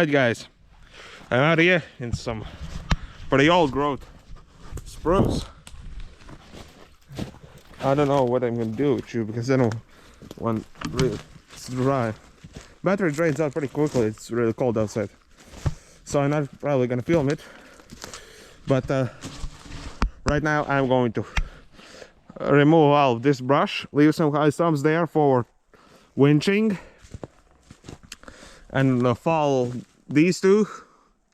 Alright guys, I'm out here in some pretty old growth spruce. I don't know what I'm gonna do with you because I don't want really it's dry. Battery drains out pretty quickly, it's really cold outside. So I'm not probably gonna film it. But right now I'm going to remove all of this brush, leave some high stumps there for winching, and follow these 2,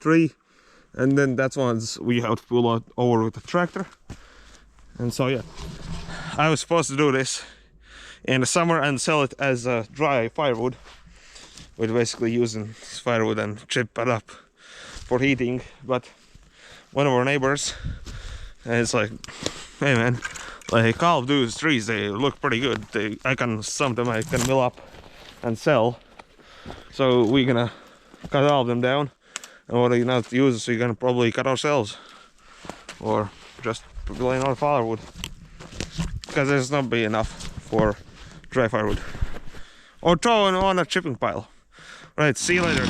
3, and then that's ones we have to pull out over with the tractor. And so yeah, I was supposed to do this in the summer and sell it as dry firewood. We're basically using firewood and chip it up for heating, but one of our neighbors, and it's like, hey man, like all of those trees, they look pretty good. Some of them I can mill up and sell. So we're gonna cut all of them down, and what are not use, so you're gonna probably cut ourselves, or just lay on firewood, because there's not be enough for dry firewood, or throw it on a chipping pile. Right, see you later.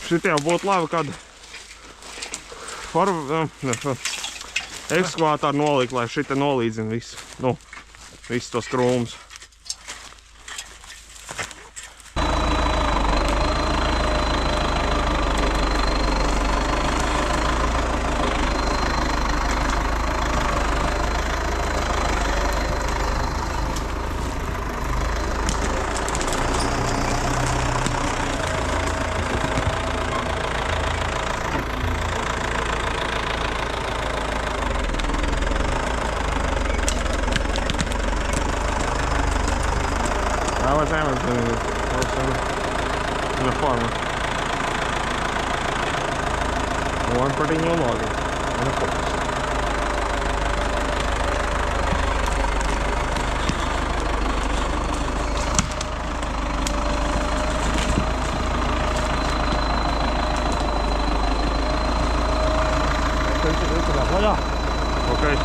Šitie būtu labi, kad ekskavātāru nolikt, lai šite nolīdzina visu, visus tos krūmus. I was Amazon in the farmer. One pretty new logging in the forest. Okay.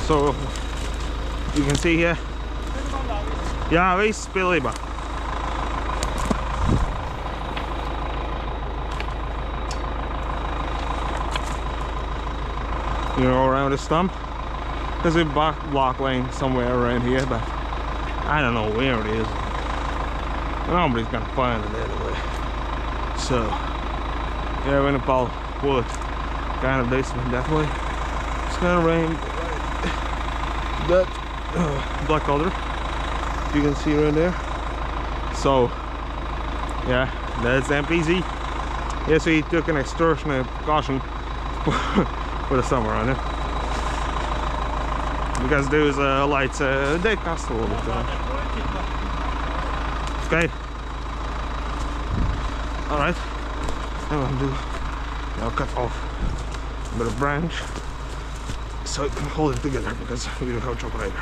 So you can see here. Ja, visst spelar bara. You know, around the stump. There's a block lane somewhere around here, but I don't know where it is. Nobody's gonna find it anyway. So yeah, we're gonna follow wood kind of this one that way. It's gonna rain that black color you can see right there. So yeah, that's MPZ. Yes, we took an extortionate caution for the summer on it because those lights they cost a little bit. Okay. All right. I'm gonna do. I'll cut off a bit of branch so I can hold it together because we don't have chocolate.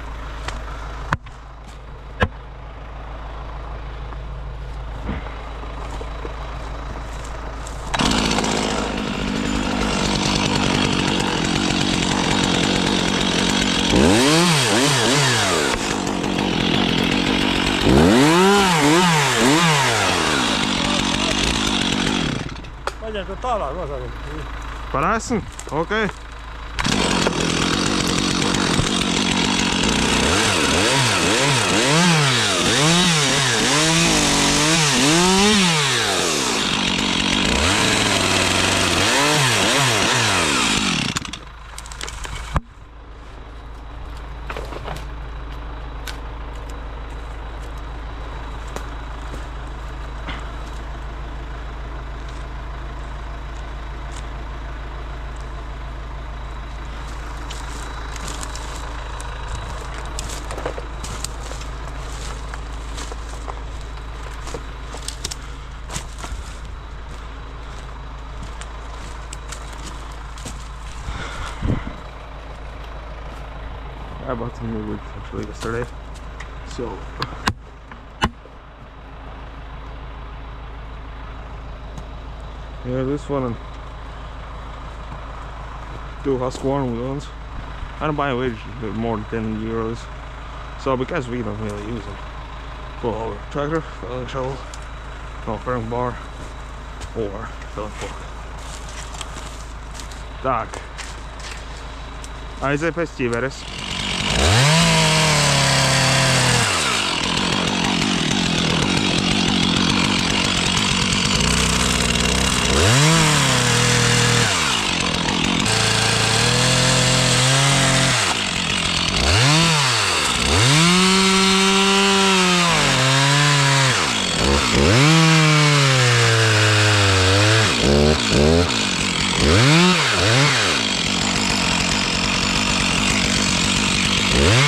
Parassen? Okay. I bought some new woods actually yesterday, so yeah, this one and two Husqvarna ones. I don't buy a wage more than 10 euros, so because we don't really use them for our tractor, filling shovel, filling bar, or filling fork. Tak. Aj se pestí veres. Yeah.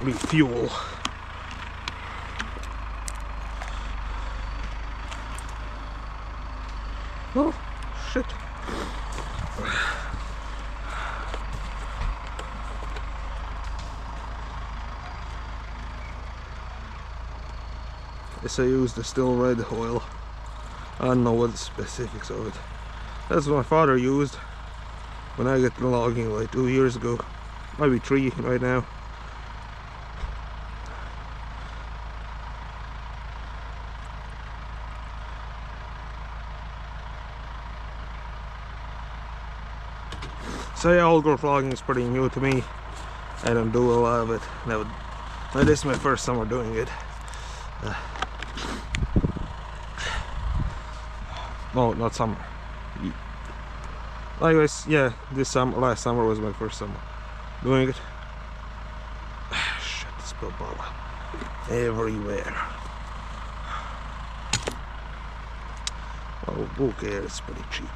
Refuel. Oh, shit. This I used the still red oil. I don't know what the specifics of it. That's what my father used when I got the logging like 2 years ago. Maybe 3 right now. So yeah, old growth logging is pretty new to me. I don't do a lot of it. Now this is my first summer doing it. No, not summer. Anyways, yeah, last summer was my first summer doing it. Shit, spilled bottle everywhere. Oh, who cares? It's pretty cheap.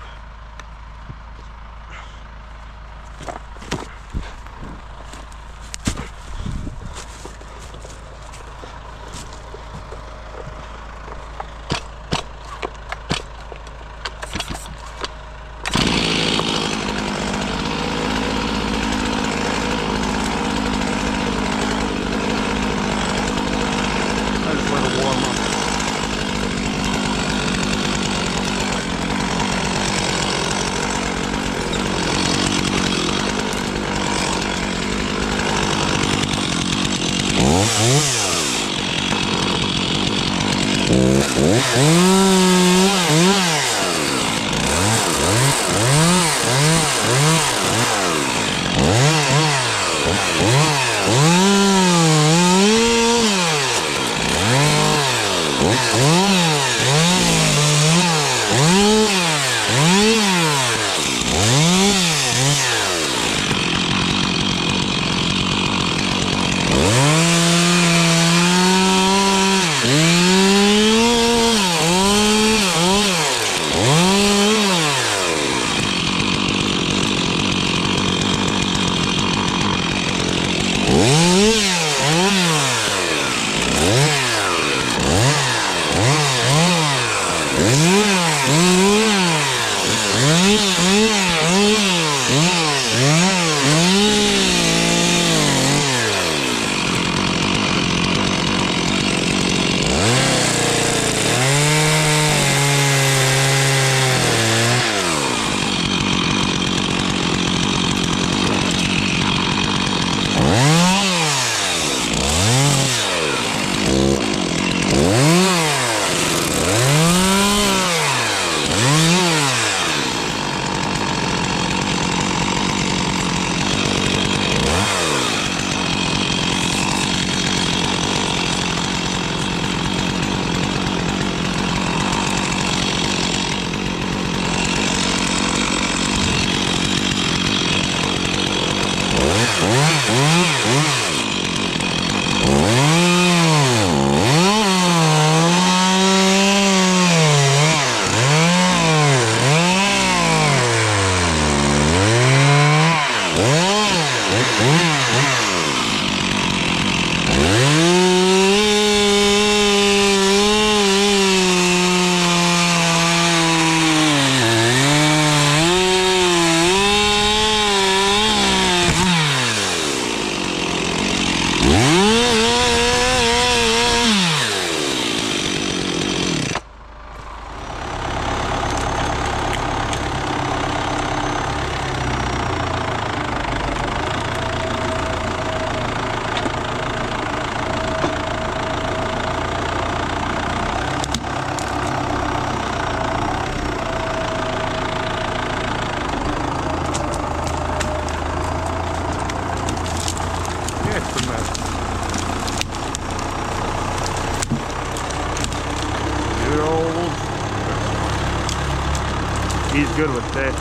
He's good with that.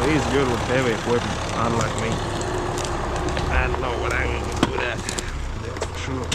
He's good with heavy equipment, unlike me. I don't know what I can do with that. That's true.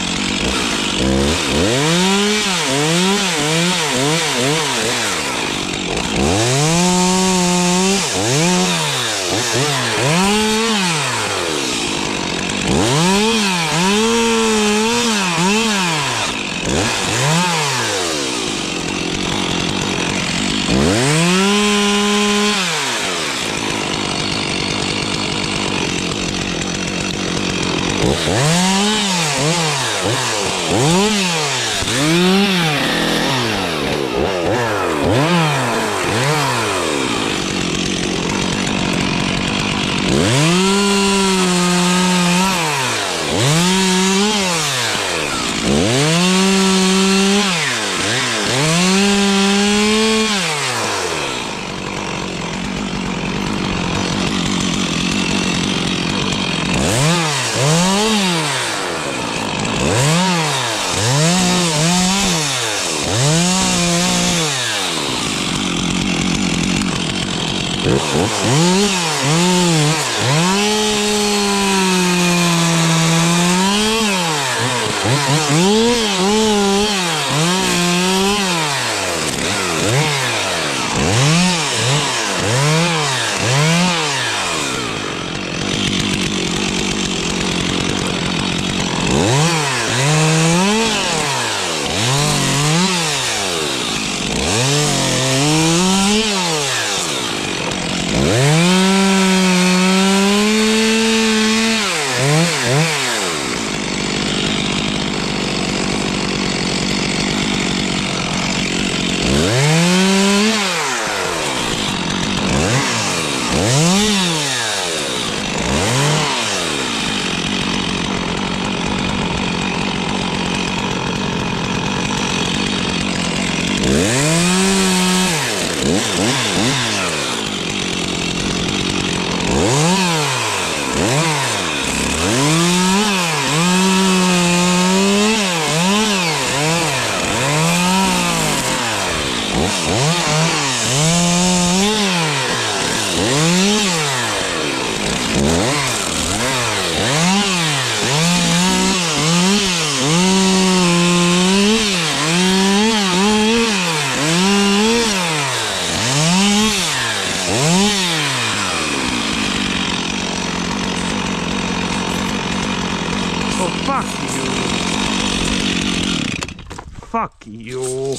Fuck you.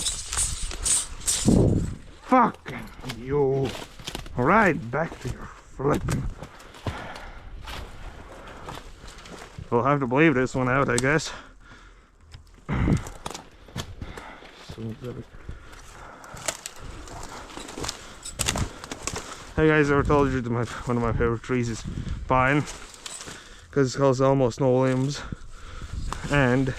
Fuck you. Alright, back to your flipping. We'll have to believe this one out, I guess. Hey guys, I ever told you that one of my favorite trees is pine, because it has almost no limbs, and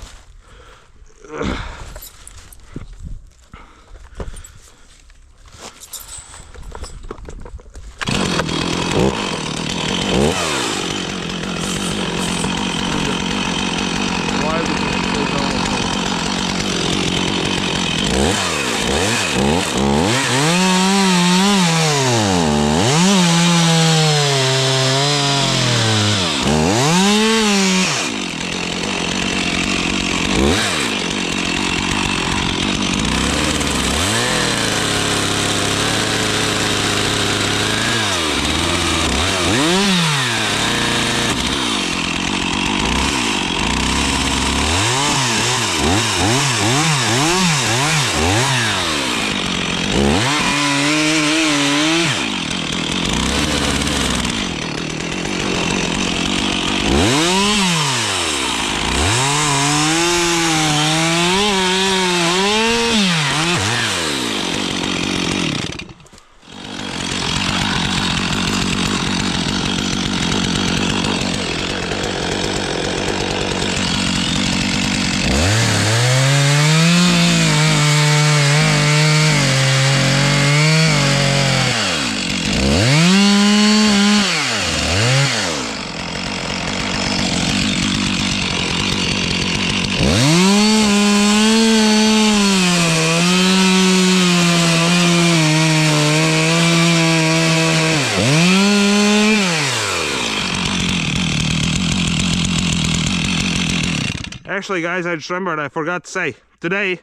actually, guys, I just remembered, I forgot to say, today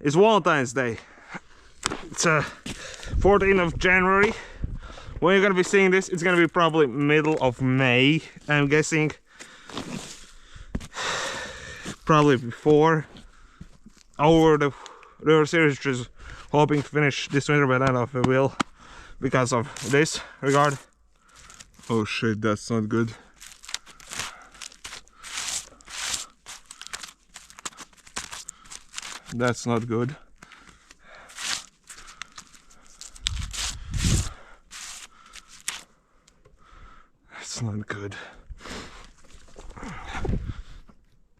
is Valentine's Day. It's 14th of January. When you're gonna be seeing this, it's gonna be probably middle of May, I'm guessing. Probably before. Over the river series, just hoping to finish this winter, but I don't know if I will, because of this regard. Oh shit, that's not good. That's not good. That's not good.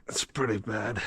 It's pretty bad.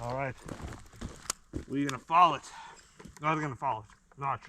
Alright. We're gonna follow it. Not gonna follow it. Not.